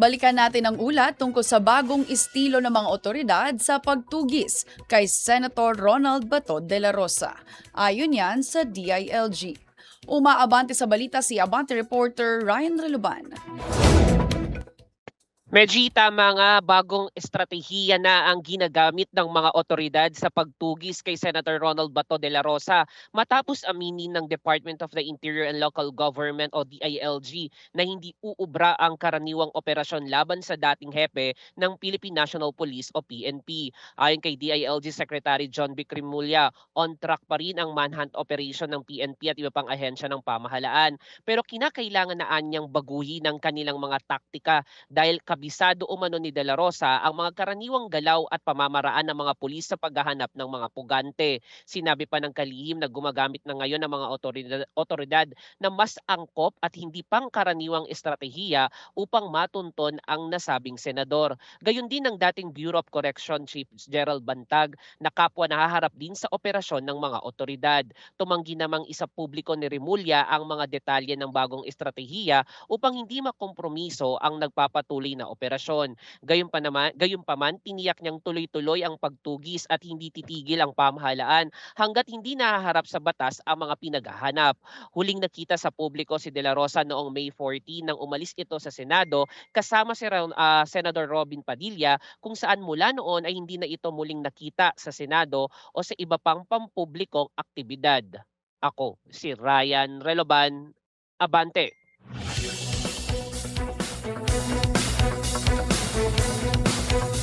Balikan natin ang ulat tungkol sa bagong estilo ng mga otoridad sa pagtugis kay Senator Ronald Bato de la Rosa. Ayon yan sa DILG. Umaabante sa balita si Abante reporter Ryan Reluban. Medyo tama nga, bagong estratehiya na ang ginagamit ng mga otoridad sa pagtugis kay Senator Ronald Bato de la Rosa matapos aminin ng Department of the Interior and Local Government o DILG na hindi uubra ang karaniwang operasyon laban sa dating hepe ng Philippine National Police o PNP. Ayon kay DILG Secretary John B. Cremulya, on track pa rin ang manhunt operation ng PNP at iba pang ahensya ng pamahalaan. Pero kinakailangan na anyang baguhin ang kanilang mga taktika dahil kabisado umano ni De La Rosa ang mga karaniwang galaw at pamamaraan ng mga pulis sa paghahanap ng mga pugante. Sinabi pa ng kalihim na gumagamit na ngayon ng mga otoridad na mas angkop at hindi pangkaraniwang estratehiya upang matunton ang nasabing senador. Gayon din ang dating Bureau of Correction Chief Gerald Bantag na kapwa nahaharap din sa operasyon ng mga otoridad. Tumanggi namang isa publiko ni Remulla ang mga detalye ng bagong estratehiya upang hindi makompromiso ang nagpapatuloy na operasyon. Gayunpaman, tiniyak niyang tuloy-tuloy ang pagtugis at hindi titigil ang pamahalaan hanggat hindi nahaharap sa batas ang mga pinaghahanap. Huling nakita sa publiko si De La Rosa noong May 14 nang umalis ito sa Senado kasama si Senador Robin Padilla, kung saan mula noon ay hindi na ito muling nakita sa Senado o sa iba pang pampublikong aktibidad. Ako, si Ryan Reloban, Abante.